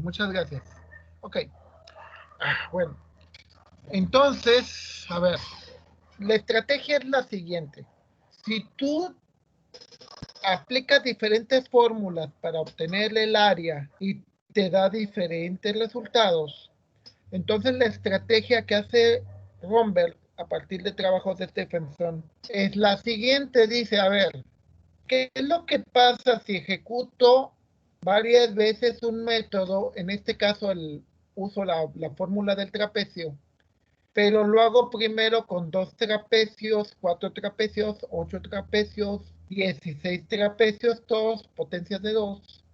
Muchas gracias. Ok. Bueno, entonces, a ver, la estrategia es la siguiente. Si tú aplicas diferentes fórmulas para obtener el área y te da diferentes resultados, entonces la estrategia que hace Romberg a partir de trabajos de Stephenson es la siguiente. Dice, a ver, ¿qué es lo que pasa si ejecuto varias veces un método? En este caso uso la fórmula del trapecio, pero lo hago primero con 2 trapecios, 4 trapecios, 8 trapecios, 16 trapecios, todos potencias de 2,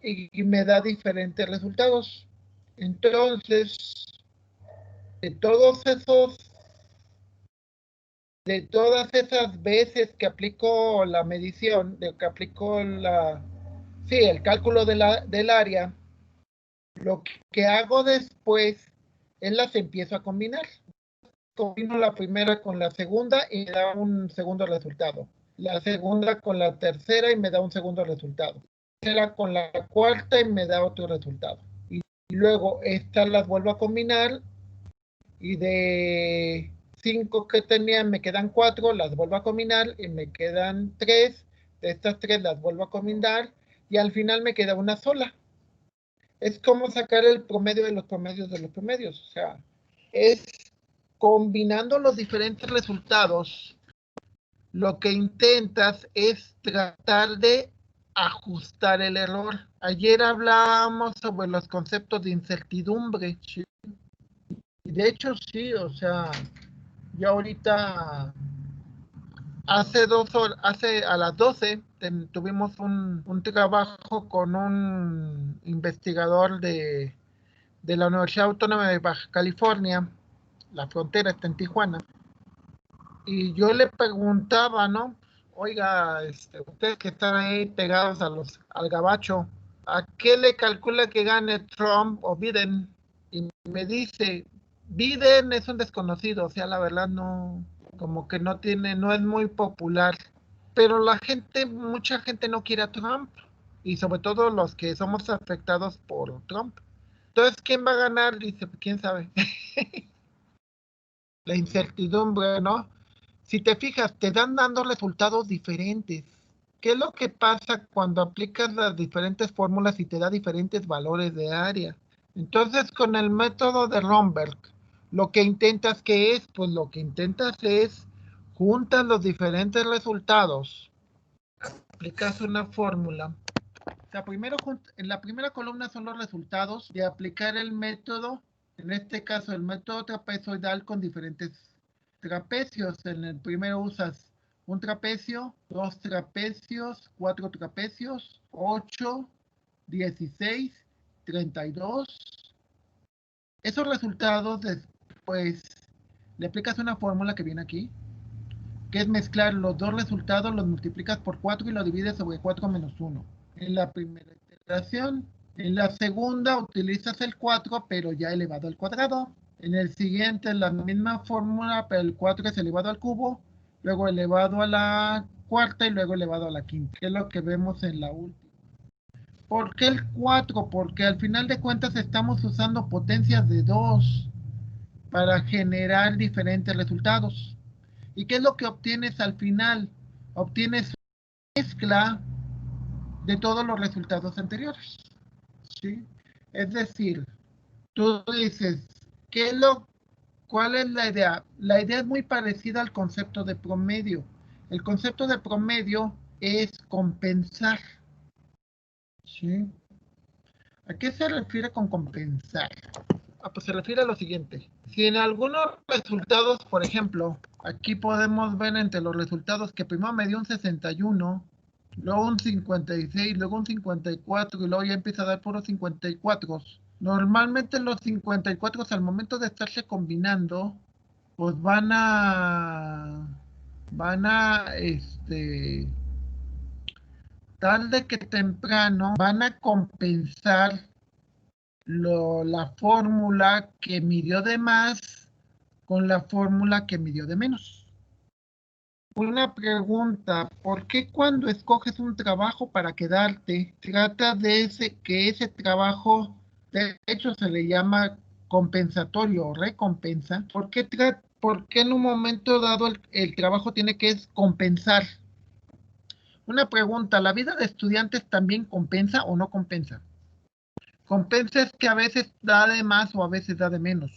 y me da diferentes resultados. Entonces, de todos esos, de todas esas veces que aplico la medición, de que aplico el cálculo del área, lo que hago después es las empiezo a combinar. Combino la primera con la segunda y me da un segundo resultado. La segunda con la tercera y me da un segundo resultado. La tercera con la cuarta y me da otro resultado. Y luego estas las vuelvo a combinar y de 5 que tenía me quedan 4, las vuelvo a combinar y me quedan 3. De estas 3 las vuelvo a combinar y al final me queda una sola. Es como sacar el promedio de los promedios de los promedios. O sea, es combinando los diferentes resultados, lo que intentas es tratar de ajustar el error. Ayer hablábamos sobre los conceptos de incertidumbre. ¿Sí? Y de hecho, sí, o sea, yo ahorita, hace 2 horas, a las 12, tuvimos un trabajo con un investigador de la Universidad Autónoma de Baja California. La frontera está en Tijuana. Y yo le preguntaba, ¿no? Oiga, ustedes que están ahí pegados al gabacho, ¿a qué le calcula que gane Trump o Biden? Y me dice, Biden es un desconocido, o sea, la verdad no, como que no es muy popular. Pero mucha gente no quiere a Trump, y sobre todo los que somos afectados por Trump. Entonces, ¿quién va a ganar? Dice, quién sabe. La incertidumbre, ¿no? Si te fijas, te dan dando resultados diferentes. ¿Qué es lo que pasa cuando aplicas las diferentes fórmulas y te da diferentes valores de área? Entonces, con el método de Romberg, lo que intentas, ¿qué es? Pues lo que intentas es juntas los diferentes resultados, aplicas una fórmula. O sea, primero en la primera columna son los resultados de aplicar el método, en este caso el método trapezoidal con diferentes trapecios. En el primero usas un trapecio, 2 trapecios, 4 trapecios, 8, 16, 32. Esos resultados después le aplicas una fórmula que viene aquí, que es mezclar los dos resultados, los multiplicas por 4 y lo divides sobre 4 menos 1. En la primera iteración. En la segunda utilizas el 4, pero ya elevado al cuadrado. En el siguiente es la misma fórmula, pero el 4 es elevado al cubo, luego elevado a la cuarta y luego elevado a la quinta, que es lo que vemos en la última. ¿Por qué el 4? Porque al final de cuentas estamos usando potencias de 2 para generar diferentes resultados. ¿Y qué es lo que obtienes al final? Obtienes una mezcla de todos los resultados anteriores. ¿Sí? Es decir, tú dices, ¿cuál es la idea? La idea es muy parecida al concepto de promedio. El concepto de promedio es compensar. ¿Sí? ¿A qué se refiere con compensar? Pues se refiere a lo siguiente. Si en algunos resultados, por ejemplo, aquí podemos ver entre los resultados que primero me dio un 61, luego un 56, luego un 54 y luego ya empieza a dar puros 54. Normalmente los 54 al momento de estarse combinando, pues tarde que temprano, van a compensar la fórmula que midió de más con la fórmula que midió de menos. Una pregunta, ¿por qué cuando escoges un trabajo para quedarte, trata de que ese trabajo, de hecho se le llama compensatorio o recompensa? ¿Por qué en un momento dado el trabajo tiene que compensar? Una pregunta, ¿la vida de estudiantes también compensa o no compensa? Compensa es que a veces da de más o a veces da de menos.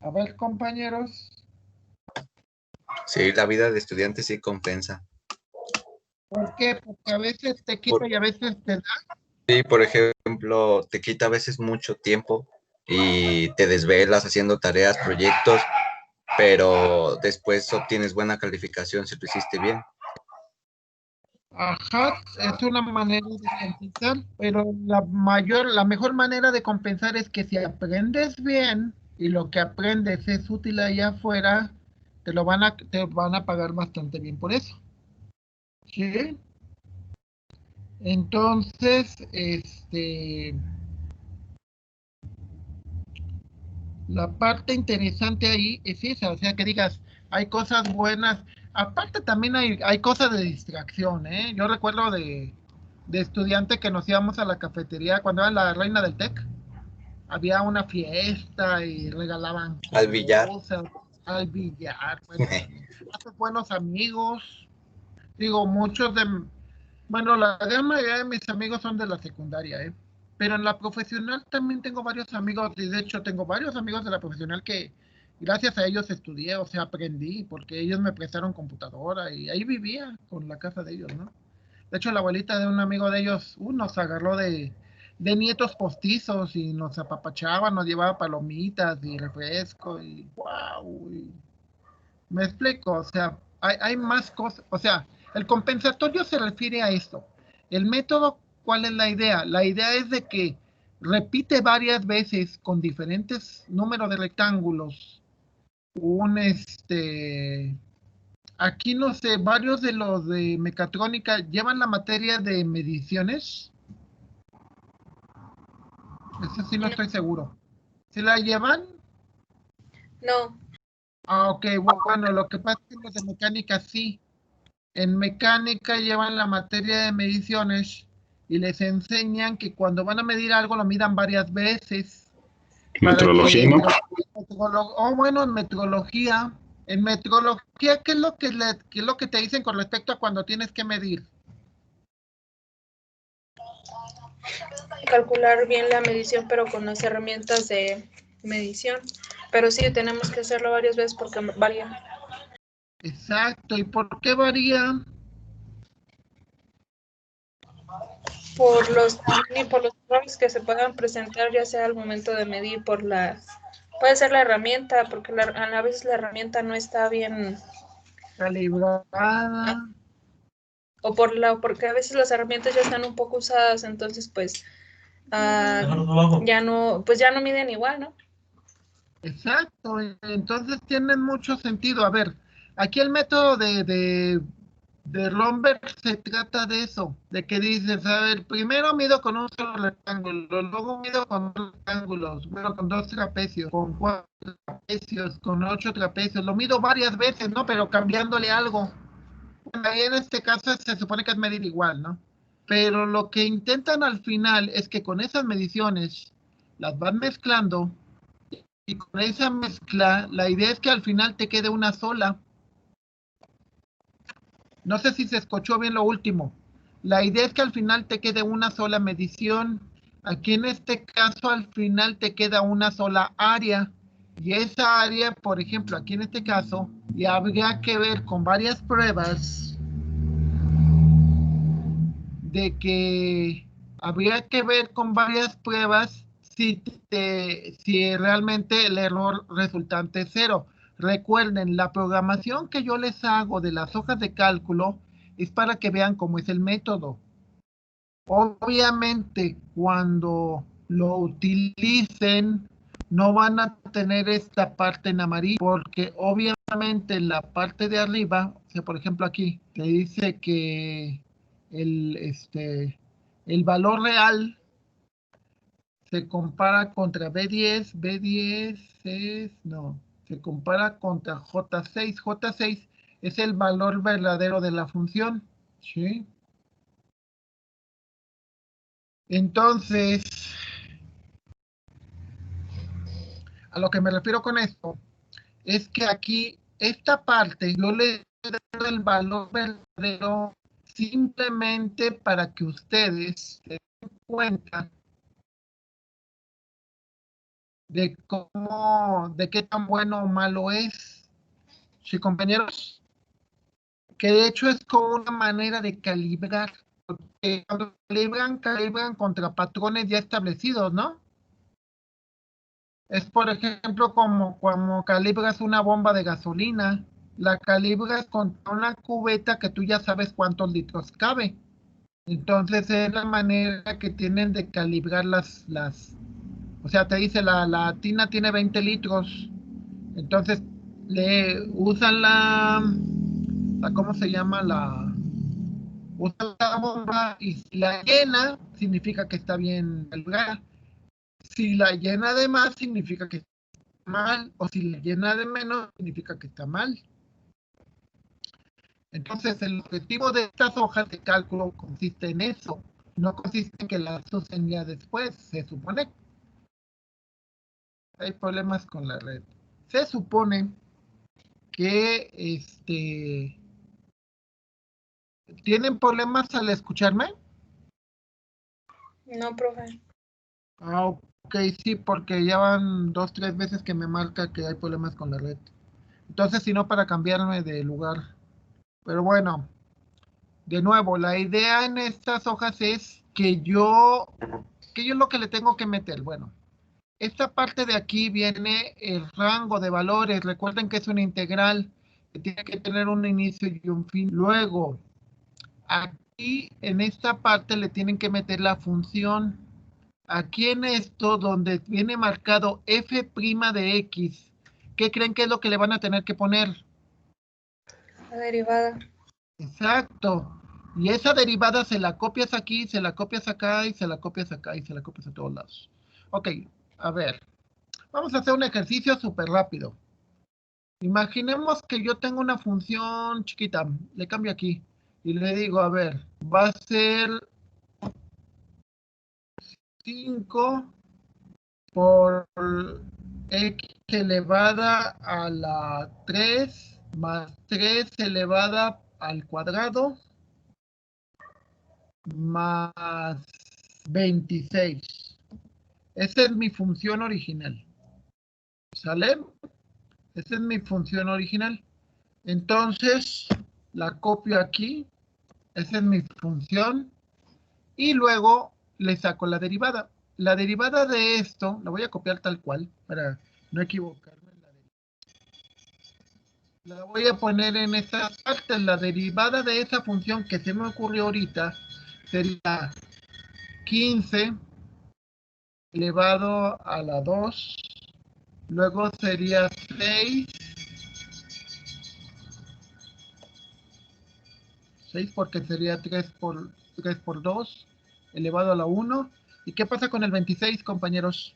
A ver, compañeros. Sí, la vida de estudiante sí compensa. ¿Por qué? Porque a veces te quita Por, y a veces te da. sí, por ejemplo, te quita a veces mucho tiempo y te desvelas haciendo tareas, proyectos, pero después obtienes buena calificación si lo hiciste bien. Ajá, es una manera de compensar, pero la mejor manera de compensar es que si aprendes bien y lo que aprendes es útil allá afuera, te van a pagar bastante bien por eso. ¿Sí? Entonces, la parte interesante ahí es esa, o sea, que digas, hay cosas buenas. Aparte también hay cosas de distracción, ¿eh? Yo recuerdo de estudiante que nos íbamos a la cafetería cuando era la reina del TEC. Había una fiesta y regalaban Al billar. cosas al billar. Bueno, haces buenos amigos. Digo, bueno, la gran mayoría de mis amigos son de la secundaria, ¿eh? Pero en la profesional también tengo varios amigos, y de hecho tengo varios amigos de la profesional que gracias a ellos estudié, o sea, aprendí, porque ellos me prestaron computadora y ahí vivía con la casa de ellos, ¿no? De hecho, la abuelita de un amigo de ellos nos agarró de nietos postizos y nos apapachaba, nos llevaba palomitas y refresco y wow. Me explico, o sea, hay más cosas, o sea, el compensatorio se refiere a esto. El método, ¿cuál es la idea? La idea es de que repite varias veces con diferentes números de rectángulos un aquí no sé, varios de los de mecatrónica llevan la materia de mediciones. Eso sí no No. estoy seguro. ¿Se la llevan? No. Ah, ok, bueno, lo que pasa es que los de mecánica sí. En mecánica llevan la materia de mediciones y les enseñan que cuando van a medir algo lo midan varias veces para Metrología, que ¿no? bueno, en metrología, ¿qué es lo que te dicen con respecto a cuando tienes que medir? Calcular bien la medición, pero con las herramientas de medición. Pero sí, tenemos que hacerlo varias veces porque varía. Exacto, ¿y por qué varía? Por los errores que se puedan presentar, ya sea al momento de medir puede ser la herramienta, porque a veces la herramienta no está bien, Calibrada. porque a veces las herramientas ya están un poco usadas, entonces pues ya no miden igual, ¿no? Exacto, entonces tienen mucho sentido. A ver, aquí el método de Romberg se trata de eso, de que dices, a ver, primero mido con un solo rectángulo, luego mido con dos rectángulos, bueno, con dos trapecios, con cuatro trapecios, con ocho trapecios, lo mido varias veces, ¿no? Pero cambiándole algo. Bueno, ahí en este caso se supone que es medir igual, ¿no? Pero lo que intentan al final es que con esas mediciones las van mezclando y con esa mezcla, la idea es que al final te quede una sola. No sé si se escuchó bien lo último. La idea es que al final te quede una sola medición. Aquí en este caso al final te queda una sola área. Y esa área, por ejemplo, aquí en este caso, ya habría que ver con varias pruebas de que habría que ver con varias pruebas si realmente el error resultante es cero. Recuerden, la programación que yo les hago de las hojas de cálculo es para que vean cómo es el método. Obviamente, cuando lo utilicen, no van a tener esta parte en amarillo, porque obviamente la parte de arriba, o sea, por ejemplo aquí, te dice que el, el valor real se compara contra B10. B10 es, no, se compara contra J6. J6 es el valor verdadero de la función, ¿sí? Entonces, a lo que me refiero con esto es que aquí, esta parte, yo le doy el valor verdadero simplemente para que ustedes se den cuenta de cómo, de qué tan bueno o malo es. Sí, compañeros, que de hecho es como una manera de calibrar. Porque cuando calibran contra patrones ya establecidos, ¿no? Es, por ejemplo, como calibras una bomba de gasolina. La calibras contra una cubeta que tú ya sabes cuántos litros cabe. Entonces es la manera que tienen de calibrar o sea, te dice la tina tiene 20 litros. Entonces le usan ¿cómo se llama? Usan la bomba y si la llena, significa que está bien calibrada. Si la llena de más, significa que está mal, o si la llena de menos, significa que está mal. Entonces, el objetivo de estas hojas de cálculo consiste en eso. No consiste en que las usen ya después. Se supone que hay problemas con la red. Se supone que ¿tienen problemas al escucharme? No, profe. Ah, ok, sí, porque ya van 2, 3 veces que me marca que hay problemas con la red. Entonces, si no, para cambiarme de lugar. Pero bueno, de nuevo, la idea en estas hojas es que yo lo que le tengo que meter, bueno, esta parte de aquí viene el rango de valores. Recuerden que es una integral que tiene que tener un inicio y un fin. Luego, aquí en esta parte le tienen que meter la función. Aquí en esto, donde viene marcado f' de x, ¿qué creen que es lo que le van a tener que poner? La derivada. Exacto. Y esa derivada se la copias aquí, se la copias acá, y se la copias acá, y se la copias a todos lados. Ok, a ver. Vamos a hacer un ejercicio súper rápido. Imaginemos que yo tengo una función chiquita. Le cambio aquí. Y le digo, a ver, va a ser 5 por x elevada a la 3 más 3 elevada al cuadrado más 26. Esa es mi función original. ¿Sale? Esa es mi función original. Entonces, la copio aquí. Esa es mi función. Y luego le saco la derivada. La derivada de esto, la voy a copiar tal cual para no equivocarme. La voy a poner en esta parte. La derivada de esa función que se me ocurrió ahorita sería 15 elevado a la 2. Luego sería 6. 6 porque sería 3 por 2 elevado a la 1. ¿Y qué pasa con el 26, compañeros?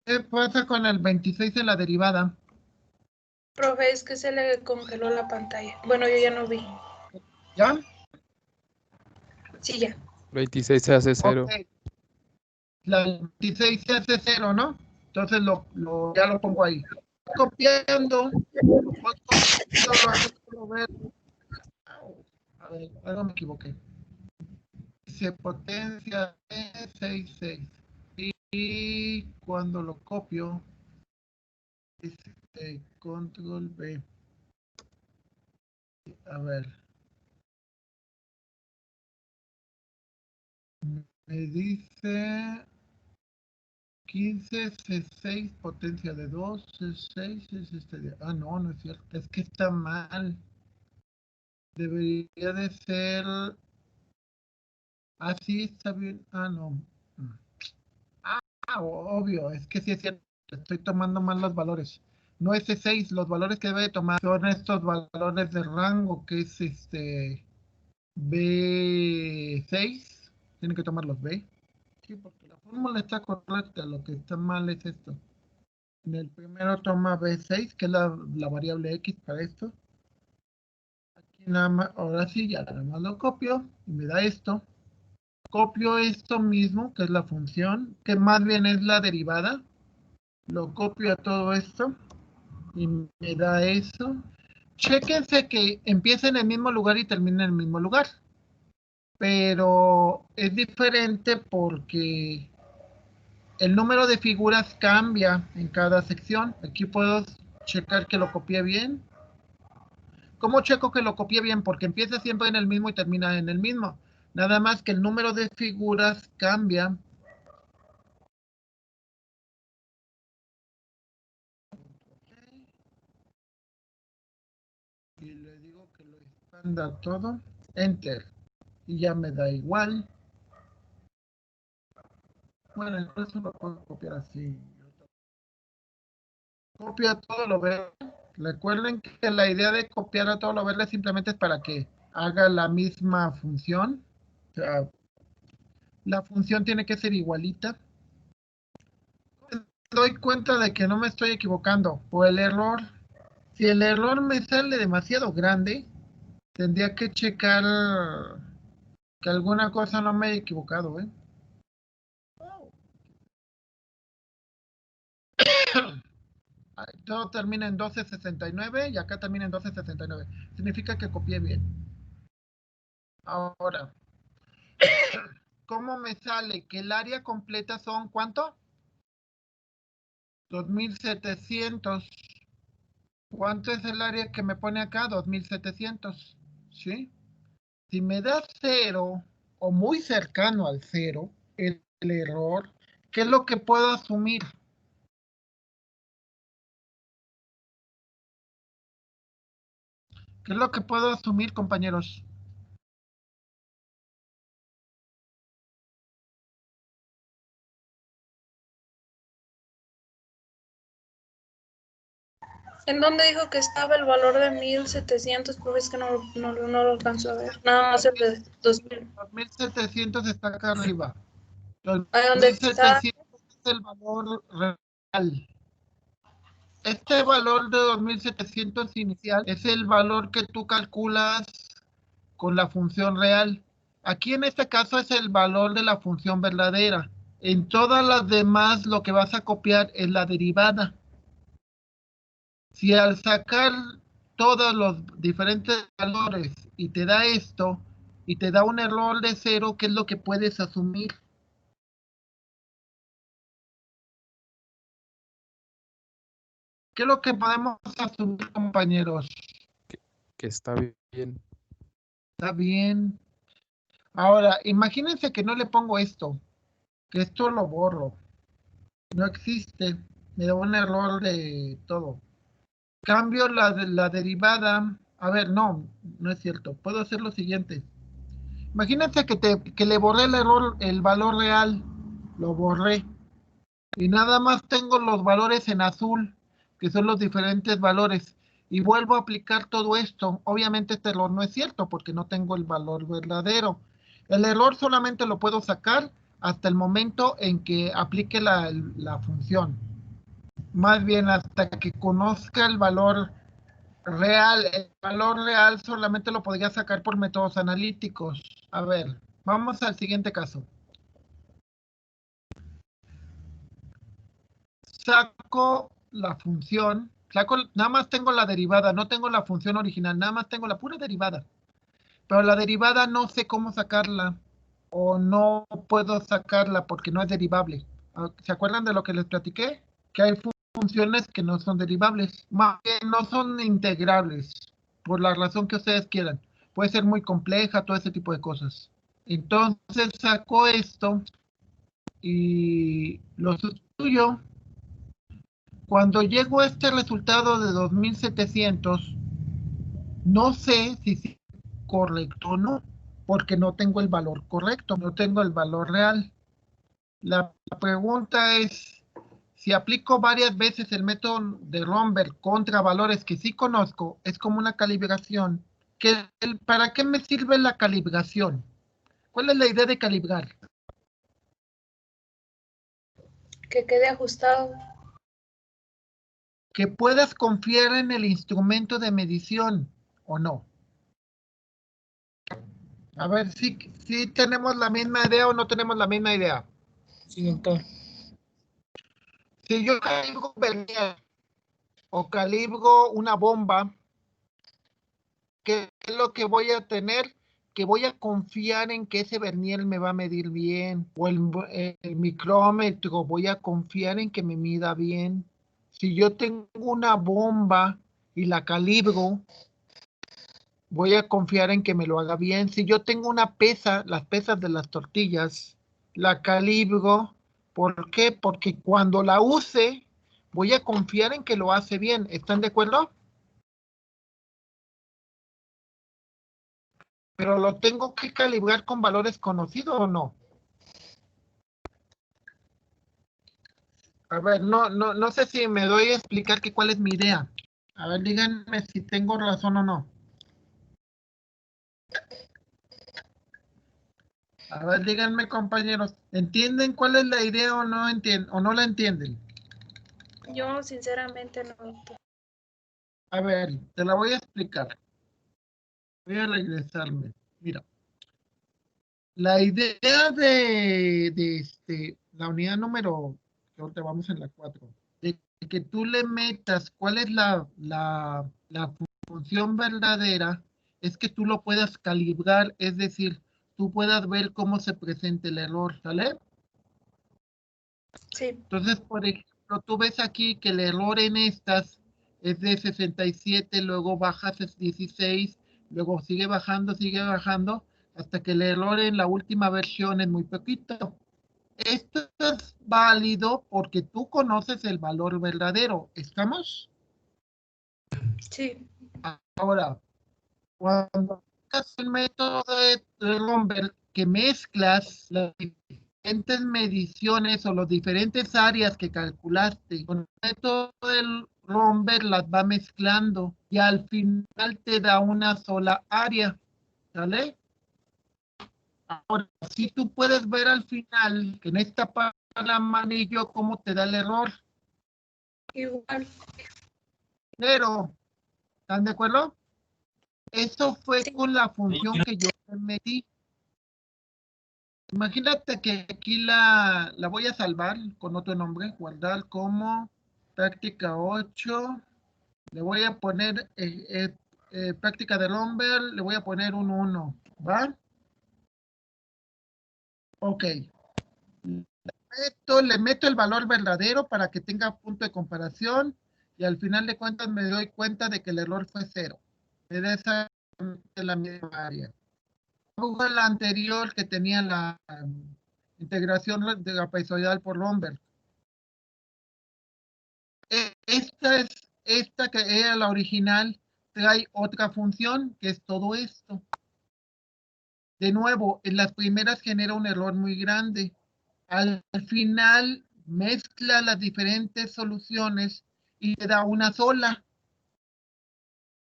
¿Qué pasa con el 26 en la derivada? Profe, es que se le congeló la pantalla. Bueno, yo ya no vi. ¿Ya? Sí, ya. 26 se hace 0. Ok. La 26 se hace 0, ¿no? Entonces ya lo pongo ahí. Copiando. A ver, algo me equivoqué. Dice potencia de 6,6. Y cuando lo copio, dice control B. A ver. Me dice 15 C6 potencia de 2, C6 es no, no es cierto. Es que está mal. Debería de ser. Así está bien. No. Obvio, es que sí es cierto. Estoy tomando mal los valores. No es C6, los valores que debe de tomar son estos valores de rango, que es B6. Tiene que tomar los B. Sí, porque la fórmula está correcta, lo que está mal es esto. En el primero toma B6, que es la variable X para esto. Aquí nada más, ahora sí, ya nada más lo copio y me da esto. Copio esto mismo, que es la función, que más bien es la derivada. Lo copio a todo esto y me da eso. Chéquense que empieza en el mismo lugar y termina en el mismo lugar. Pero es diferente porque el número de figuras cambia en cada sección. Aquí puedo checar que lo copié bien. ¿Cómo checo que lo copié bien? Porque empieza siempre en el mismo y termina en el mismo. Nada más que el número de figuras cambia. Y le digo que lo expanda todo. Enter. Y ya me da igual. Bueno, incluso lo puedo copiar así. Copia todo lo verde. Recuerden que la idea de copiar a todo lo verde simplemente es para que haga la misma función. O sea, la función tiene que ser igualita. Me doy cuenta de que no me estoy equivocando. O el error. Si el error me sale demasiado grande, tendría que checar que alguna cosa no me haya equivocado, ¿eh? Todo termina en 1269 y acá termina en 1269. Significa que copié bien. Ahora, ¿cómo me sale que el área completa son cuánto? 2700. ¿Cuánto es el área que me pone acá? 2700. ¿Sí? Si me da 0 o muy cercano al 0, el error, ¿qué es lo que puedo asumir? ¿Qué es lo que puedo asumir, compañeros? ¿En dónde dijo que estaba el valor de 1700? Pues es que no lo alcanzo a ver. Nada más el de 2000. 2700 está acá arriba. ¿A dónde está? 2700 es el valor real. Este valor de 2700 inicial es el valor que tú calculas con la función real. Aquí en este caso es el valor de la función verdadera. En todas las demás lo que vas a copiar es la derivada. Si al sacar todos los diferentes valores y te da esto y te da un error de 0, ¿qué es lo que puedes asumir? ¿Qué es lo que podemos asumir, compañeros? Que está bien. Está bien. Ahora, imagínense que no le pongo esto, que esto lo borro. No existe. Me da un error de todo. Cambio la derivada. A ver, no es cierto. Puedo hacer lo siguiente. Imagínense que le borré el error, el valor real. Lo borré. Y nada más tengo los valores en azul, que son los diferentes valores. Y vuelvo a aplicar todo esto. Obviamente este error no es cierto porque no tengo el valor verdadero. El error solamente lo puedo sacar hasta el momento en que aplique la función. Más bien hasta que conozca el valor real. El valor real solamente lo podría sacar por métodos analíticos. A ver, vamos al siguiente caso. Saco la función, nada más tengo la derivada, no tengo la función original, nada más tengo la pura derivada. Pero la derivada no sé cómo sacarla o no puedo sacarla porque no es derivable. ¿Se acuerdan de lo que les platiqué? Que hay funciones que no son derivables, más bien no son integrables, por la razón que ustedes quieran. Puede ser muy compleja, todo ese tipo de cosas. Entonces saco esto y lo sustituyo. Cuando llego a este resultado de 2700, no sé si es correcto o no, porque no tengo el valor correcto, no tengo el valor real. La pregunta es, si aplico varias veces el método de Romberg contra valores que sí conozco, es como una calibración. ¿Para qué me sirve la calibración? ¿Cuál es la idea de calibrar? Que quede ajustado. Que puedas confiar en el instrumento de medición o no. A ver si tenemos la misma idea o no tenemos la misma idea. Sí, doctor. Si yo calibro un vernier o calibro una bomba, ¿qué es lo que voy a tener? Que voy a confiar en que ese vernier me va a medir bien. O el micrómetro, voy a confiar en que me mida bien. Si yo tengo una bomba y la calibro, voy a confiar en que me lo haga bien. Si yo tengo una pesa, las pesas de las tortillas, la calibro. ¿Por qué? Porque cuando la use, voy a confiar en que lo hace bien. ¿Están de acuerdo? Pero lo tengo que calibrar con valores conocidos o no. A ver, no sé si me doy a explicar que cuál es mi idea. A ver, díganme si tengo razón o no. A ver, díganme, compañeros, ¿entienden cuál es la idea o no entienden o no la entienden? Yo sinceramente no, doctor. A ver, te la voy a explicar. Voy a regresarme. Mira, la idea de la unidad número, que ahorita vamos en la 4, de que tú le metas cuál es la función verdadera, es que tú lo puedas calibrar, es decir, tú puedas ver cómo se presenta el error, ¿sale? Sí, Entonces, por ejemplo, tú ves aquí que el error en estas es de 67, luego bajas es 16, luego sigue bajando, hasta que el error en la última versión es muy poquito. Esto es válido porque tú conoces el valor verdadero. ¿Estamos? sí, Ahora, cuando aplicas el método de Romberg, que mezclas las diferentes mediciones o las diferentes áreas que calculaste con el método del Romberg, las va mezclando y al final te da una sola área, ¿sale? Ahora, si tú puedes ver al final, que en esta parte amarillo, cómo te da el error, igual. pero, ¿están de acuerdo? Eso fue Sí, con la función que yo te metí. Imagínate que aquí la voy a salvar con otro nombre, guardar como práctica 8. Le voy a poner práctica de Romberg, le voy a poner un 1, ¿va? Ok. Le meto el valor verdadero para que tenga punto de comparación y al final de cuentas me doy cuenta de que el error fue 0. Me da exactamente la misma área. Luego la anterior que tenía la integración de la trapezoidal por Romberg. Esta que era la original trae otra función que es todo esto. De nuevo, en las primeras genera un error muy grande. Al final mezcla las diferentes soluciones y te da una sola.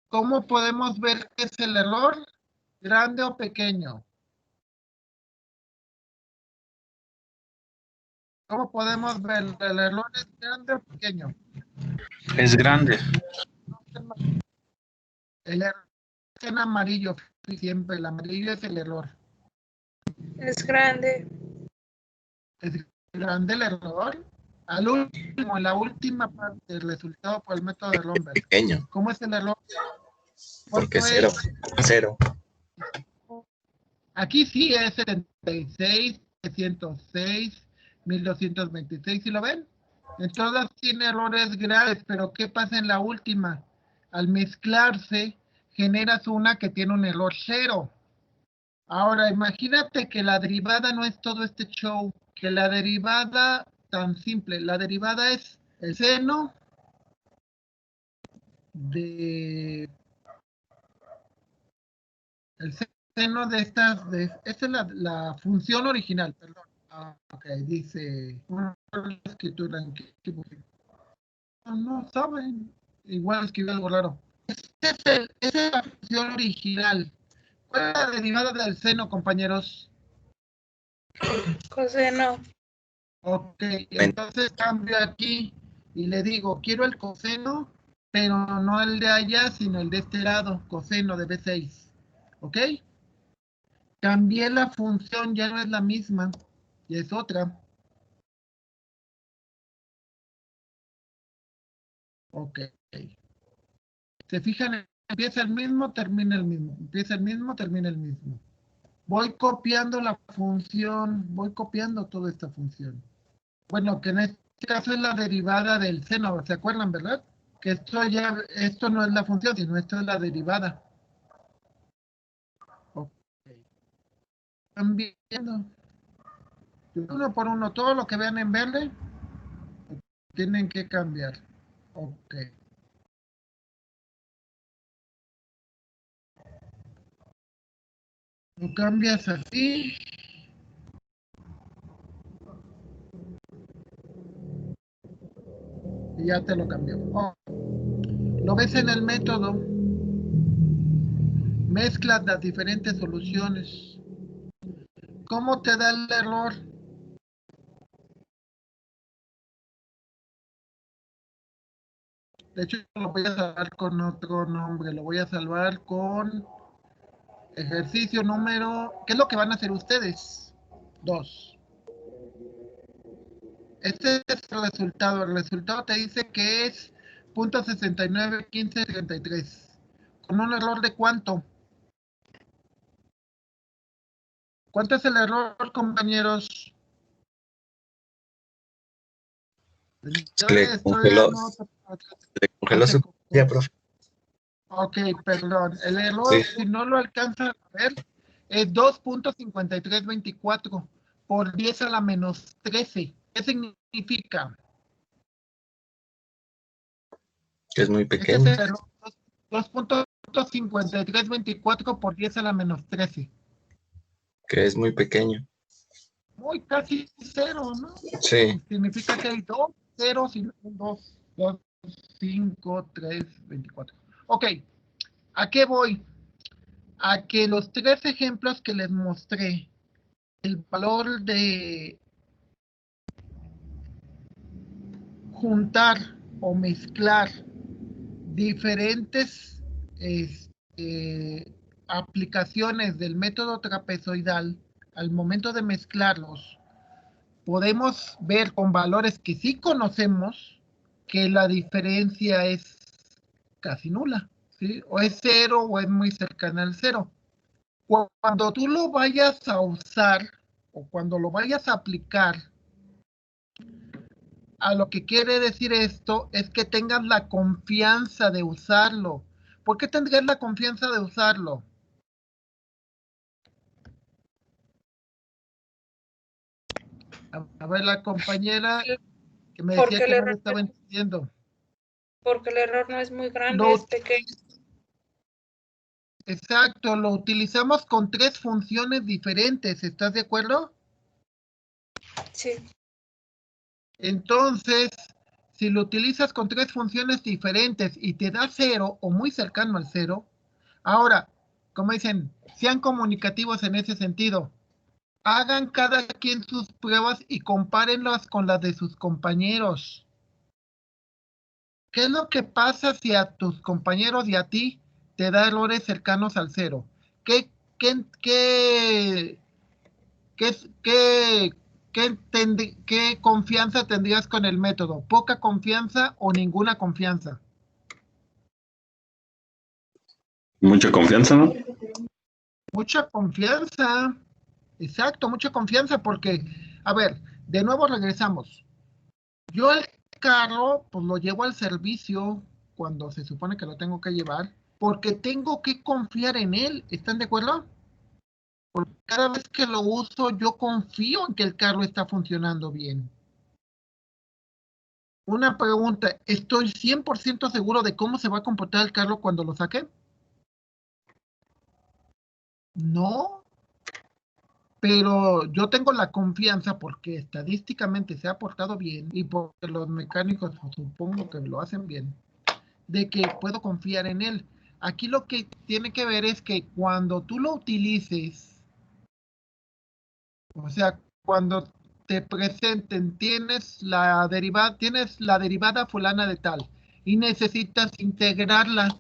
¿Cómo podemos ver qué es el error? ¿Grande o pequeño? ¿Cómo podemos ver el error? ¿Es grande o pequeño? Es grande. El error es en amarillo, siempre el amarillo es el error. es grande. Es grande el error. Al último, en la última parte del resultado por el método de Romberg. Pequeño, ¿Cómo es el error? porque ¿Cuánto cero, es? cero. Aquí sí es 76, 306, 1226, ¿sí lo ven? En todas tiene errores graves, pero ¿qué pasa en la última? Al mezclarse, generas una que tiene un error 0. Ahora, imagínate que la derivada no es todo este show, que la derivada tan simple, la derivada es el seno de el seno de estas, esta es la función original, perdón. Ok, dice una escritura en que no saben, igual escribí algo raro. Esa es la función original. ¿Cuál es la derivada del seno, compañeros? Coseno. Ok, entonces cambio aquí y le digo, quiero el coseno, pero no el de allá, sino el de este lado, coseno de B6. ¿Ok? Cambié la función, ya no es la misma, y es otra. Ok. ¿Se fijan? Empieza el mismo, termina el mismo. Empieza el mismo, termina el mismo. Voy copiando la función, voy copiando toda esta función. Bueno, que en este caso es la derivada del seno, ¿se acuerdan, verdad? Que esto no es la función, sino esto es la derivada. Ok. Están viendo. Uno por uno, todo lo que vean en verde, tienen que cambiar. Ok. Lo cambias así. Y ya te lo cambió. Oh, lo ves en el método. Mezclas las diferentes soluciones. ¿Cómo te da el error? De hecho, lo voy a salvar con otro nombre. Lo voy a salvar con ejercicio número... ¿Qué es lo que van a hacer ustedes? 2. Este es el resultado. El resultado te dice que es .691533. ¿Con un error de cuánto? ¿Cuánto es el error, compañeros? Es Yo que le congeló su pantalla, profe. Ok, perdón. El error, Sí, si no lo alcanzan a ver, es 2.5324 por 10 a la menos 13. ¿Qué significa? que es muy Este es el pequeño. error. 2.5324 por 10 a la menos 13. Que es muy pequeño. Muy casi cero, ¿no? Sí, Significa que hay dos ceros y no dos. 2, 5, 3, 24. Ok, ¿a qué voy? A que los 3 ejemplos que les mostré, el valor de juntar o mezclar diferentes aplicaciones del método trapezoidal, al momento de mezclarlos, podemos ver con valores que sí conocemos que la diferencia es casi nula, ¿sí? O es cero o es muy cercana al cero. Cuando tú lo vayas a usar o cuando lo vayas a aplicar, a lo que quiere decir esto es que tengas la confianza de usarlo. ¿Por qué tendrías la confianza de usarlo? A ver, la compañera que me decía Porque que no lo estaba entendiendo. el error no es muy grande, Lo, es pequeño. exacto, lo utilizamos con 3 funciones diferentes, ¿estás de acuerdo? Sí. Entonces, si lo utilizas con 3 funciones diferentes y te da 0 o muy cercano al 0, ahora, como dicen, sean comunicativos en ese sentido. Hagan cada quien sus pruebas y compárenlas con las de sus compañeros. ¿Qué es lo que pasa si a tus compañeros y a ti te da errores cercanos al 0? ¿Qué, qué, qué, qué, qué, qué confianza tendrías con el método? ¿Poca confianza o ninguna confianza? Mucha confianza, ¿no? Mucha confianza. Exacto, mucha confianza porque, a ver, de nuevo regresamos. Yo el carro, pues lo llevo al servicio cuando se supone que lo tengo que llevar, porque tengo que confiar en él. ¿Están de acuerdo? Porque cada vez que lo uso, yo confío en que el carro está funcionando bien. Una pregunta, ¿estoy 100% seguro de cómo se va a comportar el carro cuando lo saque? No, pero yo tengo la confianza porque estadísticamente se ha portado bien y porque los mecánicos supongo que lo hacen bien, de que puedo confiar en él. Aquí lo que tiene que ver es que cuando tú lo utilices, o sea, cuando te presenten, tienes la derivada fulana de tal y necesitas integrarla.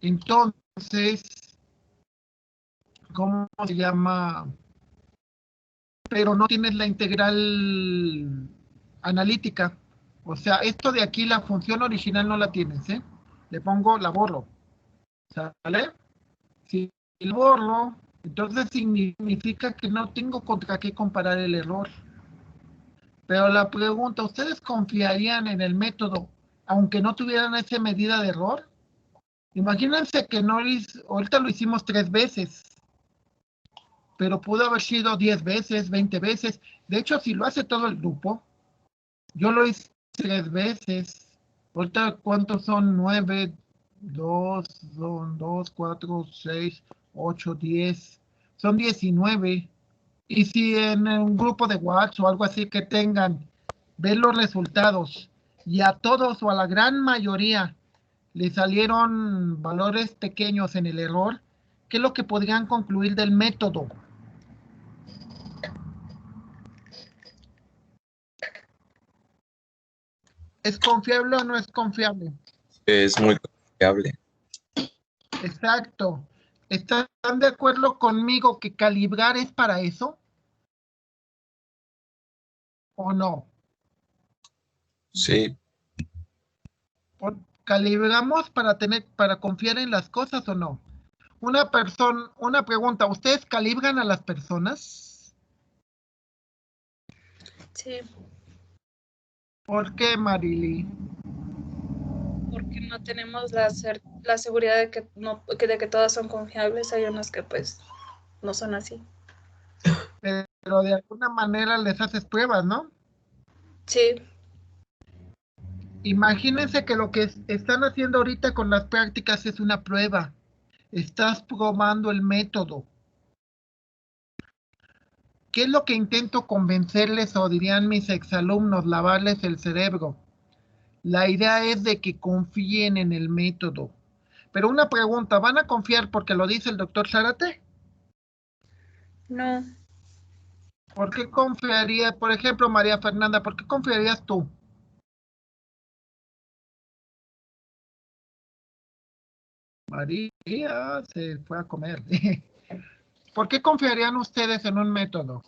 Entonces, ¿cómo se llama? Pero no tienes la integral analítica. O sea, esto de aquí, la función original no la tienes, ¿eh? Le pongo, la borro. ¿Sale? Si la borro, entonces significa que no tengo contra qué comparar el error. Pero la pregunta, ¿ustedes confiarían en el método aunque no tuvieran esa medida de error? Imagínense que ahorita lo hicimos 3 veces, pero pudo haber sido 10 veces, 20 veces. De hecho, si lo hace todo el grupo, yo lo hice 3 veces. Ahorita, ¿cuántos son? 9, 2, son 2, 4, 6, 8, 10. Son 19. Y si en un grupo de WhatsApp o algo así que tengan, ven los resultados y a todos o a la gran mayoría le salieron valores pequeños en el error, ¿qué es lo que podrían concluir del método? ¿Es confiable o no es confiable? Es muy confiable. Exacto. ¿Están de acuerdo conmigo que calibrar es para eso? ¿O no? Sí, ¿Calibramos para confiar en las cosas o no? Una pregunta, ¿ustedes calibran a las personas? Sí, ¿Por qué, Marily? porque no tenemos la seguridad de que, no, de que todas son confiables. Hay unas que pues no son así. Pero de alguna manera les haces pruebas, ¿no? Sí, Imagínense que lo que están haciendo ahorita con las prácticas es una prueba. Estás probando el método. ¿Qué es lo que intento convencerles o dirían mis exalumnos, lavarles el cerebro? La idea es de que confíen en el método. Pero una pregunta, ¿van a confiar porque lo dice el doctor Zárate? no, ¿Por qué confiaría, por ejemplo, María Fernanda, por qué confiarías tú? María se fue a comer. ¿Por qué confiarían ustedes en un método?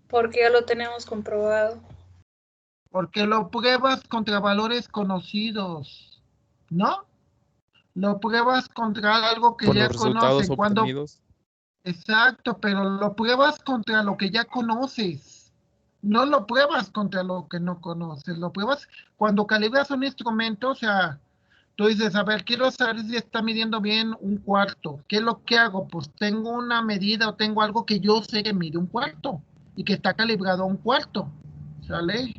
porque ya lo tenemos comprobado. Porque lo pruebas contra valores conocidos, ¿no? Lo pruebas contra algo que Por los ya resultados conocen. obtenidos. Exacto, pero lo pruebas contra lo que ya conoces. No lo pruebas contra lo que no conoces. Lo pruebas cuando calibras un instrumento, o sea, tú dices, a ver, quiero saber si está midiendo bien un cuarto. ¿Qué es lo que hago? Pues tengo una medida o tengo algo que yo sé que mide un cuarto y que está calibrado a un cuarto. ¿Sale?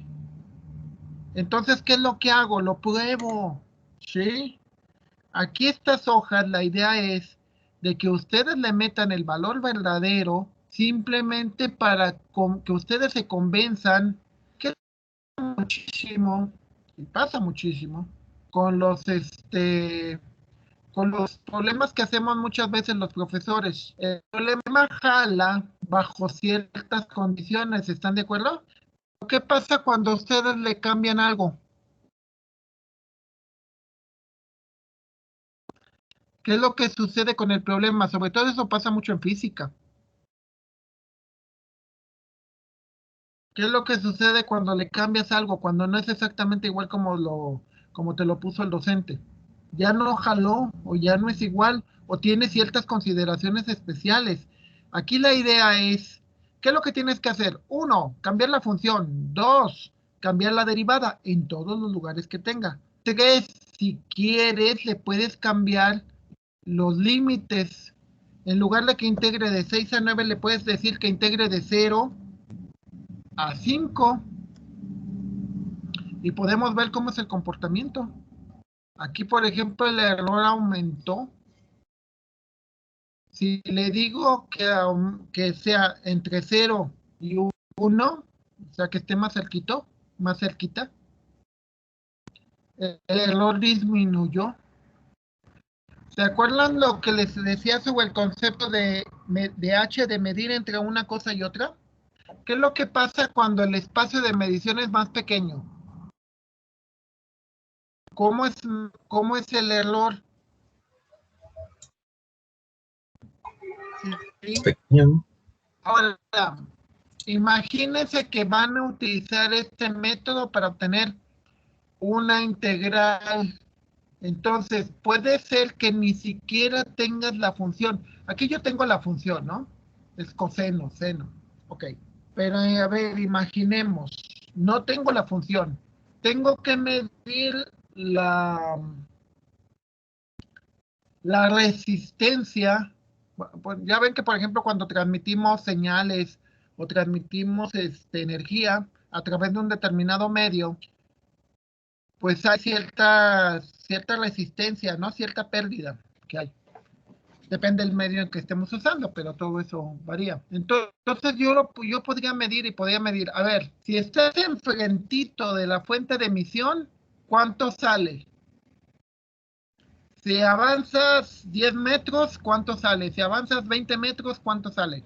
Entonces, ¿qué es lo que hago? Lo pruebo. ¿Sí? Aquí estas hojas, la idea es de que ustedes le metan el valor verdadero simplemente para que ustedes se convenzan que muchísimo, y pasa muchísimo, con con los problemas que hacemos muchas veces los profesores. El problema jala bajo ciertas condiciones, ¿están de acuerdo? ¿Qué pasa cuando ustedes le cambian algo? ¿Qué es lo que sucede con el problema? Sobre todo eso pasa mucho en física. ¿Qué es lo que sucede cuando le cambias algo? Cuando no es exactamente igual como te lo puso el docente. Ya no jaló o ya no es igual o tiene ciertas consideraciones especiales. Aquí la idea es, ¿qué es lo que tienes que hacer? 1, cambiar la función. 2, cambiar la derivada en todos los lugares que tenga. 3, si quieres, le puedes cambiar los límites. En lugar de que integre de 6 a 9, le puedes decir que integre de 0 a 5 y podemos ver cómo es el comportamiento. Aquí, por ejemplo, el error aumentó. Si le digo que sea entre 0 y 1, o sea, que esté más cerquita, el error disminuyó. ¿Se acuerdan lo que les decía sobre el concepto de de H de medir entre una cosa y otra? ¿Qué es lo que pasa cuando el espacio de medición es más pequeño? ¿Cómo es el error? ¿Sí? Pequeño. Ahora, imagínense que van a utilizar este método para obtener una integral. Entonces, puede ser que ni siquiera tengas la función. Aquí yo tengo la función, ¿no? Es coseno, seno. Ok. Pero, a ver, imaginemos. No tengo la función. Tengo que medir la resistencia. Pues ya ven que, por ejemplo, cuando transmitimos señales o transmitimos energía a través de un determinado medio, pues hay cierta resistencia, ¿no? Cierta pérdida que hay. Depende del medio en que estemos usando, pero todo eso varía. Entonces yo podría medir, a ver, si estás enfrentito de la fuente de emisión, ¿cuánto sale? Si avanzas 10 metros, ¿cuánto sale? Si avanzas 20 metros, ¿cuánto sale?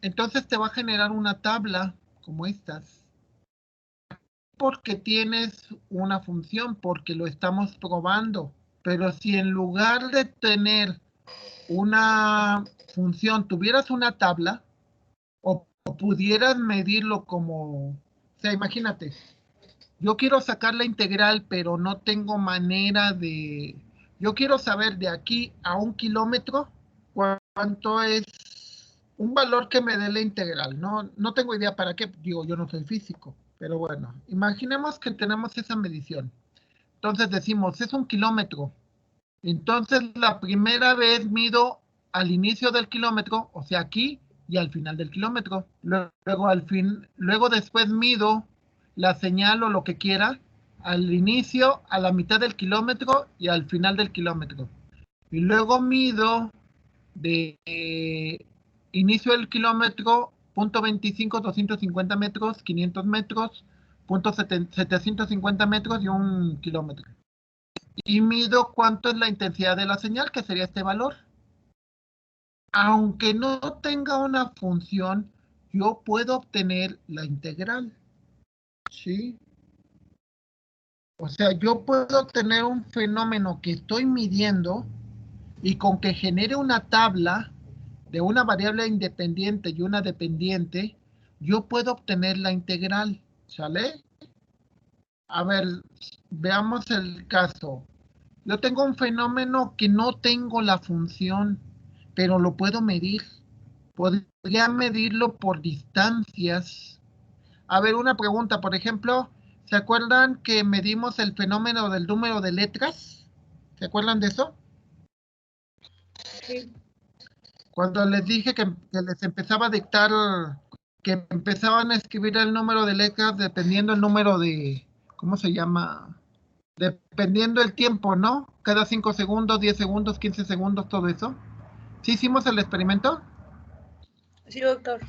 Entonces te va a generar una tabla como estas. Porque tienes una función, porque lo estamos probando. Pero si en lugar de tener una función tuvieras una tabla, o pudieras medirlo como, o sea, imagínate, yo quiero sacar la integral, pero no tengo manera de, yo quiero saber de aquí a 1 kilómetro cuánto es un valor que me dé la integral. No tengo idea para qué, digo, yo no soy físico, pero bueno, imaginemos que tenemos esa medición. Entonces decimos, es 1 kilómetro. Entonces la primera vez mido al inicio del kilómetro, o sea, aquí, y al final del kilómetro. Luego después mido la señal o lo que quiera al inicio, a la mitad del kilómetro y al final del kilómetro. Y luego mido de inicio del kilómetro, punto 25, 250 metros, 500 metros, punto 750 metros y 1 kilómetro. Y mido cuánto es la intensidad de la señal, que sería este valor. Aunque no tenga una función, yo puedo obtener la integral. ¿Sí? O sea, yo puedo obtener un fenómeno que estoy midiendo y con que genere una tabla de una variable independiente y una dependiente, yo puedo obtener la integral. ¿Sale? A ver, veamos el caso. Yo tengo un fenómeno que no tengo la función, pero lo puedo medir. Podría medirlo por distancias. A ver, una pregunta, por ejemplo, ¿se acuerdan que medimos el fenómeno del número de letras? ¿Se acuerdan de eso? Sí. Cuando les dije que les empezaba a dictar, que empezaban a escribir el número de letras dependiendo el número de, ¿cómo se llama? Dependiendo el tiempo, ¿no? Cada 5 segundos, 10 segundos, 15 segundos, todo eso. ¿Sí hicimos el experimento? Sí, doctor.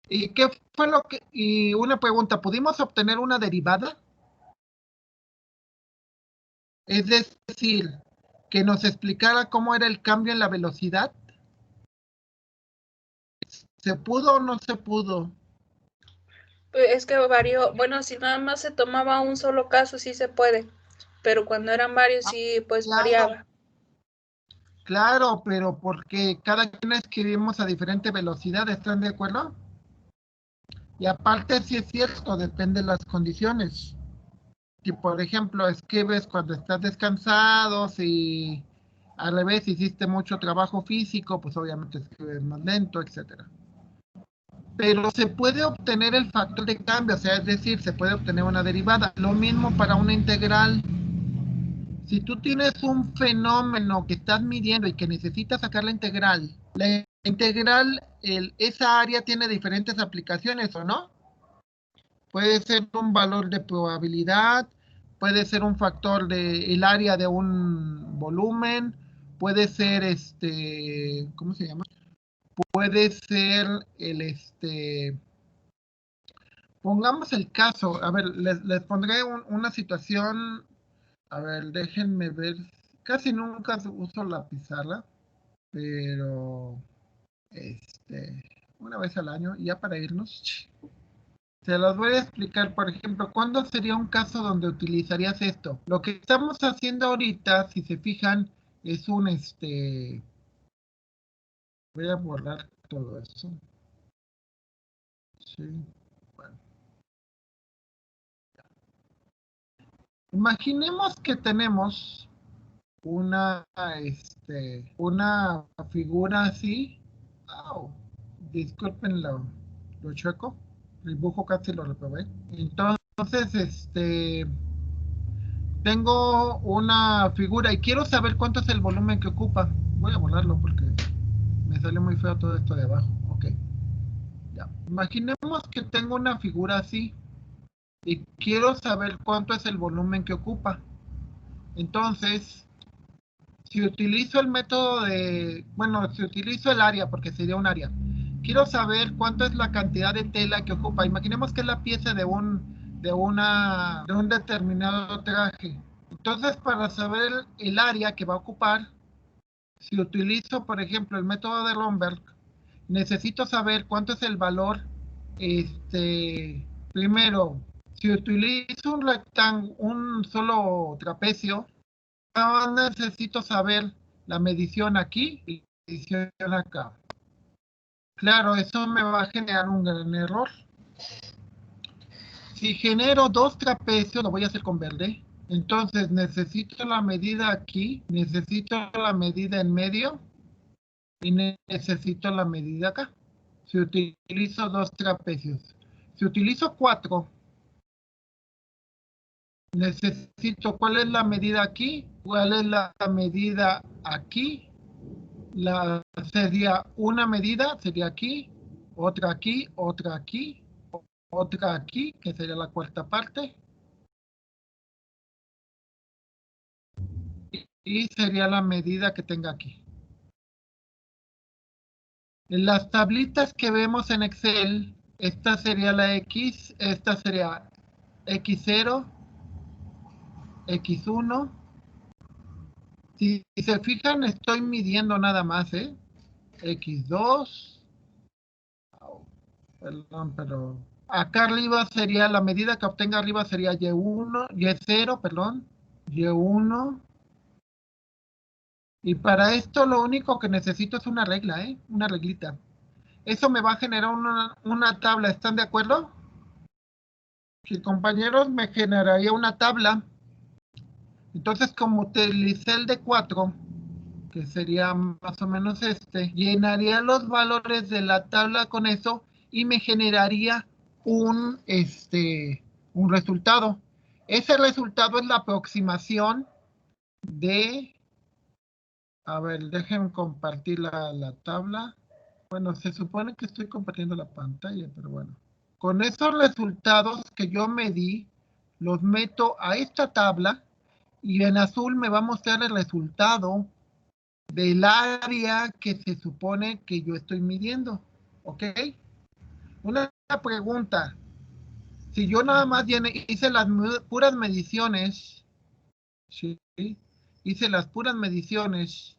¿Y qué fue lo que... Y una pregunta, ¿pudimos obtener una derivada? Es decir, que nos explicara cómo era el cambio en la velocidad. ¿Se pudo o no se pudo? Pues es que varió, bueno, si nada más se tomaba un solo caso, sí se puede, pero cuando eran varios, sí, pues Claro, variaba. claro, pero porque cada quien escribimos a diferente velocidad, ¿están de acuerdo? Y aparte, sí es cierto, depende de las condiciones. Si, por ejemplo, escribes cuando estás descansado, si al revés hiciste mucho trabajo físico, pues obviamente escribes más lento, etcétera. Pero se puede obtener el factor de cambio, o sea, es decir, se puede obtener una derivada. Lo mismo para una integral. Si tú tienes un fenómeno que estás midiendo y que necesitas sacar la integral, esa área tiene diferentes aplicaciones, ¿o no? Puede ser un valor de probabilidad, puede ser un factor del área de un volumen, puede ser ¿cómo se llama? Puede ser pongamos el caso, a ver, les pondré una situación, a ver, déjenme ver, casi nunca uso la pizarra, pero una vez al año, y ya para irnos. Se los voy a explicar, por ejemplo, ¿cuándo sería un caso donde utilizarías esto? Lo que estamos haciendo ahorita, si se fijan, es un, voy a borrar todo eso. Sí, bueno. Imaginemos que tenemos una figura así. Au, disculpen lo chueco. El dibujo casi lo reprobé. Entonces, tengo una figura y quiero saber cuánto es el volumen que ocupa. Voy a volarlo porque me sale muy feo todo esto de abajo. Ok, ya. Imaginemos que tengo una figura así y quiero saber cuánto es el volumen que ocupa. Entonces, si utilizo el método bueno, si utilizo el área, porque sería un área, quiero saber cuánto es la cantidad de tela que ocupa. Imaginemos que es la pieza de un determinado traje. Entonces, para saber el área que va a ocupar, si utilizo, por ejemplo, el método de Romberg, necesito saber cuánto es el valor. Primero, si utilizo un rectángulo, un solo trapecio, necesito saber la medición aquí y la medición acá. Claro, eso me va a generar un gran error. Si genero dos trapecios, lo voy a hacer con verde. Entonces necesito la medida aquí, necesito la medida en medio y necesito la medida acá. Si utilizo dos trapecios. Si utilizo cuatro, necesito cuál es la medida aquí, cuál es la medida aquí. Sería una medida, sería aquí, otra aquí, otra aquí, que sería la cuarta parte. Y sería la medida que tenga aquí. En las tablitas que vemos en Excel, esta sería la X, esta sería X0, X1. Si se fijan, estoy midiendo nada más, ¿eh? X2. Perdón, pero acá arriba sería, la medida que obtenga arriba sería Y1, Y0, perdón, Y1. Y para esto lo único que necesito es una regla, ¿eh? Una reglita. Eso me va a generar una tabla, ¿están de acuerdo? Si compañeros, me generaría una tabla. Entonces, como utilicé el de 4, que sería más o menos llenaría los valores de la tabla con eso y me generaría un resultado. Ese resultado es la aproximación de, a ver, déjenme compartir la tabla. Bueno, se supone que estoy compartiendo la pantalla, pero bueno. Con esos resultados que yo medí, los meto a esta tabla y en azul me va a mostrar el resultado del área que se supone que yo estoy midiendo. ¿Ok? Una pregunta. Si yo nada más hice las puras mediciones, ¿sí? Hice las puras mediciones,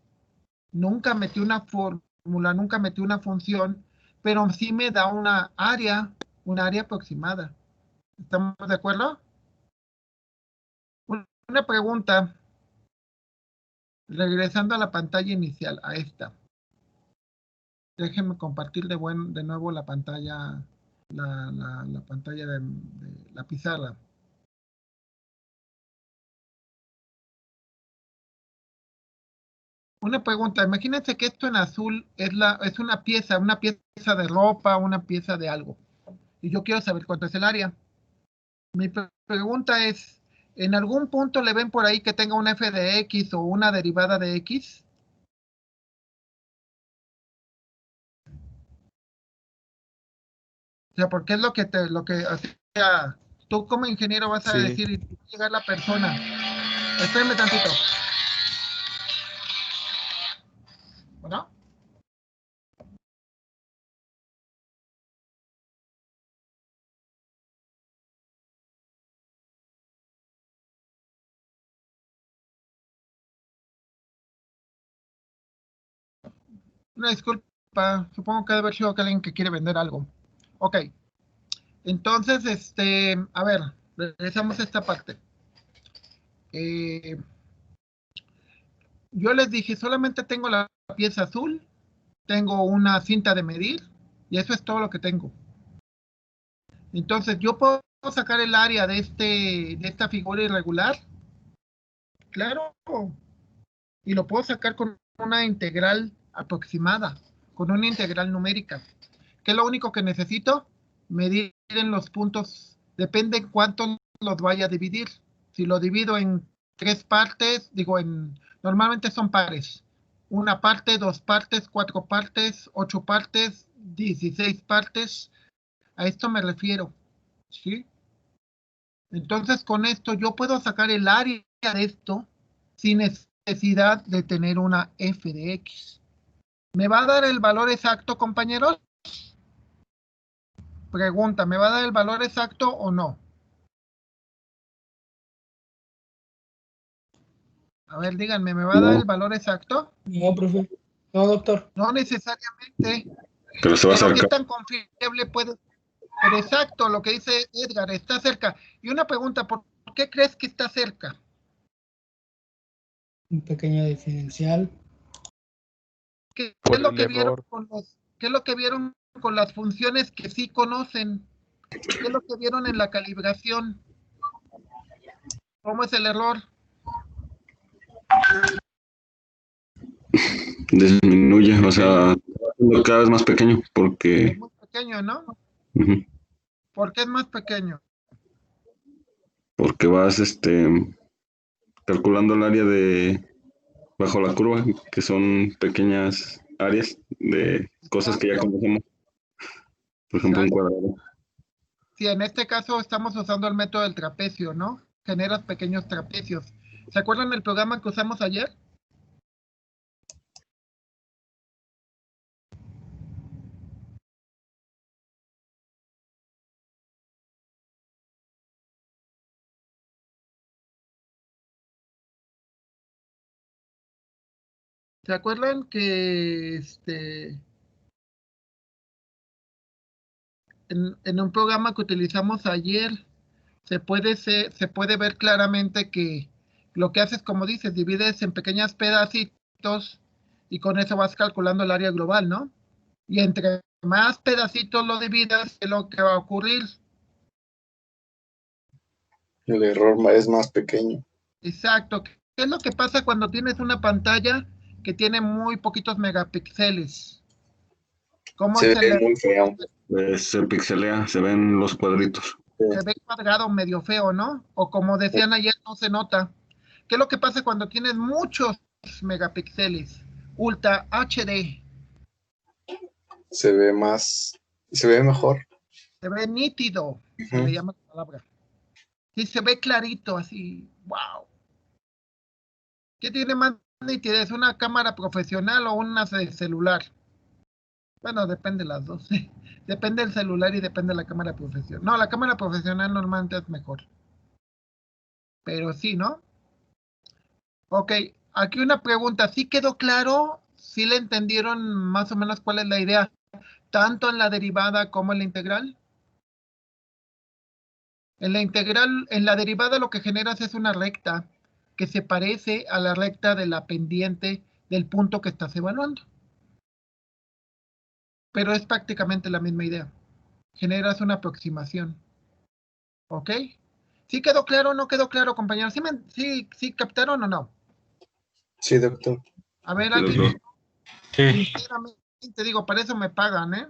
nunca metí una fórmula, nunca metí una función, pero sí me da un área aproximada. ¿Estamos de acuerdo? Una pregunta, regresando a la pantalla inicial, a esta. Déjenme compartir de nuevo la pantalla, la pantalla de la pizarra. Una pregunta, imagínense que esto en azul es una pieza de ropa, una pieza de algo. Y yo quiero saber cuánto es el área. Mi pregunta es, ¿en algún punto le ven por ahí que tenga una f de x o una derivada de x? O sea, porque es o sea, tú como ingeniero vas a Sí, decir, y llega la persona. Espérame tantito. ¿Bueno? Una disculpa, supongo que debe haber sido alguien que quiere vender algo. Ok. Entonces, a ver, regresamos a esta parte. Yo les dije, solamente tengo la pieza azul, tengo una cinta de medir, y eso es todo lo que tengo. Entonces, ¿yo puedo sacar el área de esta figura irregular? Claro. Y lo puedo sacar con una integral aproximada, con una integral numérica. ¿Qué es lo único que necesito? Medir en los puntos, depende en cuánto los vaya a dividir. Si lo divido en 3 partes, normalmente son pares. 1 parte, 2 partes, 4 partes, 8 partes, 16 partes. A esto me refiero, ¿sí? Entonces, con esto yo puedo sacar el área de esto sin necesidad de tener una f de x. ¿Me va a dar el valor exacto, compañeros? Pregunta, ¿me va a dar el valor exacto o no? A ver, díganme, ¿me va a dar el valor exacto? No, profe. No, doctor. No necesariamente. Pero se va a Pero ¿qué acercar. tan confiable puede? Pero exacto, lo que dice Edgar, está cerca. Y una pregunta, ¿por qué crees que está cerca? Un pequeño diferencial. ¿Qué Por es lo el que vieron error. qué es lo que vieron con las funciones que sí conocen? ¿Qué es lo que vieron en la calibración? ¿Cómo es el error? Disminuye, o sea, va haciendo cada vez más pequeño porque, Es muy pequeño, ¿no? ujú, ¿Por qué es más pequeño? porque vas calculando el área de bajo la curva, que son pequeñas áreas de cosas que ya Exacto. conocemos. Por ejemplo, un Exacto. cuadrado. Sí, en este caso estamos usando el método del trapecio, ¿no? Generas pequeños trapecios. ¿Se acuerdan del programa que usamos ayer? ¿Se acuerdan que en un programa que utilizamos ayer se puede ver claramente que lo que haces, como dices, divides en pequeños pedacitos y con eso vas calculando el área global, ¿no? Y entre más pedacitos lo dividas, es lo que va a ocurrir. El error es más pequeño. Exacto. ¿Qué es lo que pasa cuando tienes una pantalla que tiene muy poquitos megapíxeles? ¿Cómo Se es el ve muy feo. Se pixelea, se ven los cuadritos. Se ve cuadrado, medio feo, ¿no? O como decían ayer, no se nota. ¿Qué es lo que pasa cuando tienes muchos megapíxeles? Ultra HD. Se ve más, se ve mejor. Se ve nítido, se le llama la palabra. Sí, se ve clarito, así, wow. ¿Qué tiene más nitidez? ¿Una cámara profesional o una de celular? Bueno, depende de las dos. Depende del celular y depende de la cámara profesional. No, la cámara profesional normalmente es mejor. Pero sí, ¿no? Ok, aquí una pregunta. ¿Sí quedó claro? ¿Sí le entendieron más o menos cuál es la idea? Tanto en la derivada como en la integral. En la integral, en la derivada lo que generas es una recta que se parece a la recta de la pendiente del punto que estás evaluando. Pero es prácticamente la misma idea. Generas una aproximación. ¿Ok? ¿Sí quedó claro o no quedó claro, compañeros? ¿Sí captaron o no? Sí, doctor. A ver, Sí, alguien. doctor. Sinceramente, digo, para eso me pagan, ¿eh?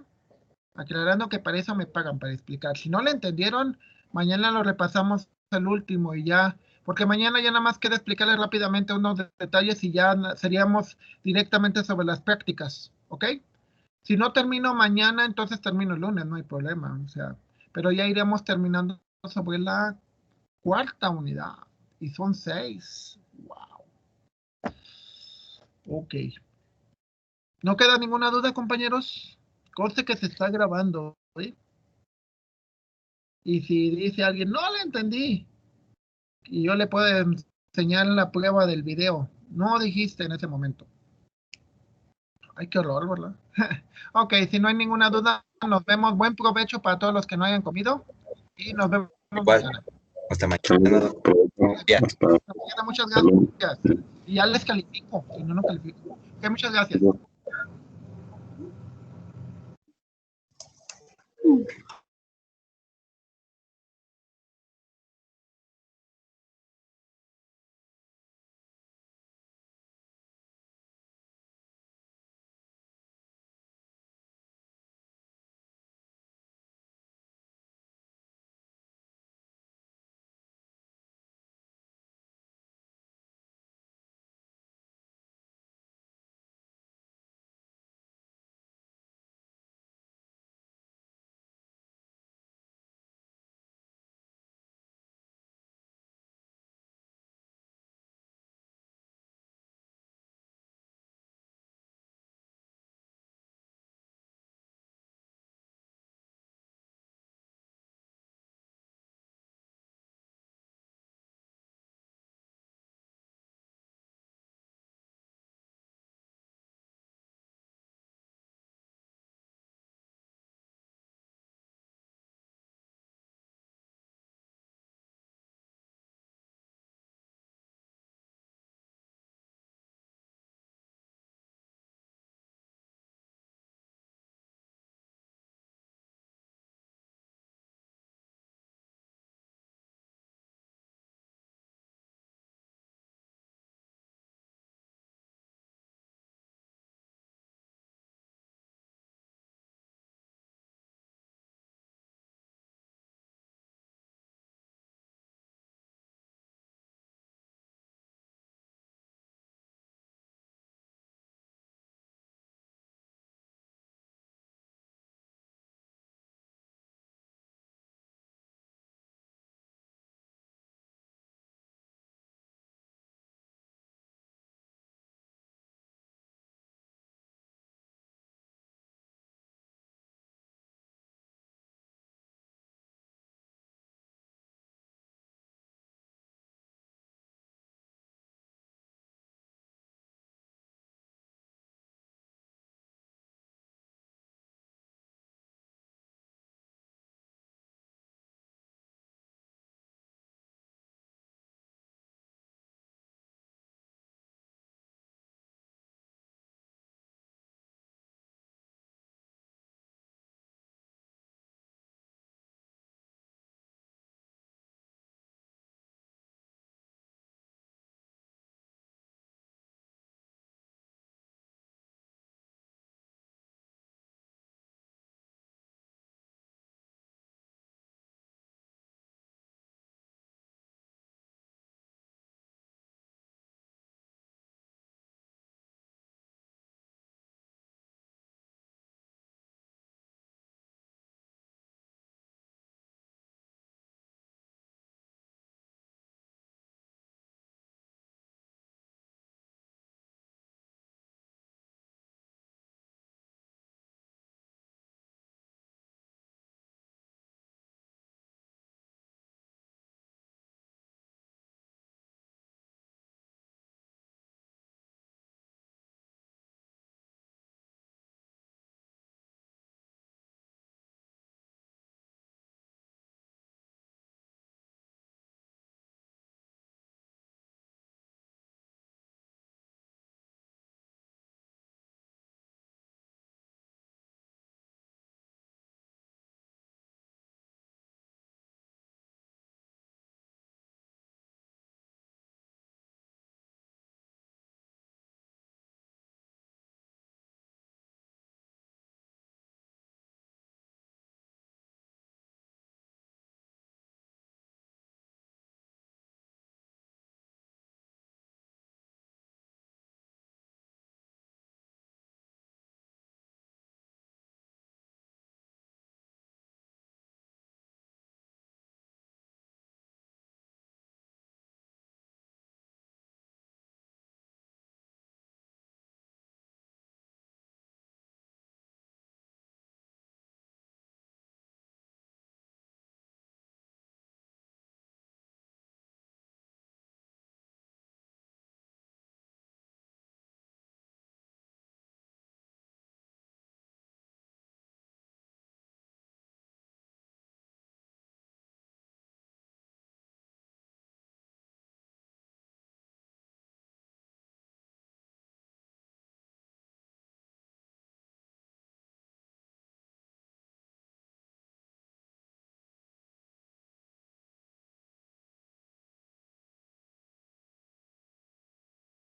Aclarando que para eso me pagan, para explicar. Si no le entendieron, mañana lo repasamos el último y ya, porque mañana ya nada más queda explicarles rápidamente unos detalles y ya seríamos directamente sobre las prácticas, ¿ok? Si no termino mañana, entonces termino el lunes, no hay problema, o sea, pero ya iremos terminando sobre la 4ª unidad, y son 6, wow. Ok. ¿No queda ninguna duda, compañeros? Conste que se está grabando, ¿sí? Y si dice alguien, no le entendí, y yo le puedo enseñar la prueba del video. No dijiste en ese momento. Ay, qué horror, ¿verdad? Ok, si no hay ninguna duda, nos vemos. Buen provecho para todos los que no hayan comido. Y nos vemos Igual. mañana. Hasta mañana. Saludos, provecho, Bien. hasta Hasta mañana, muchas salud. gracias. Y ya les califico, si no, no califico. Ok, muchas gracias.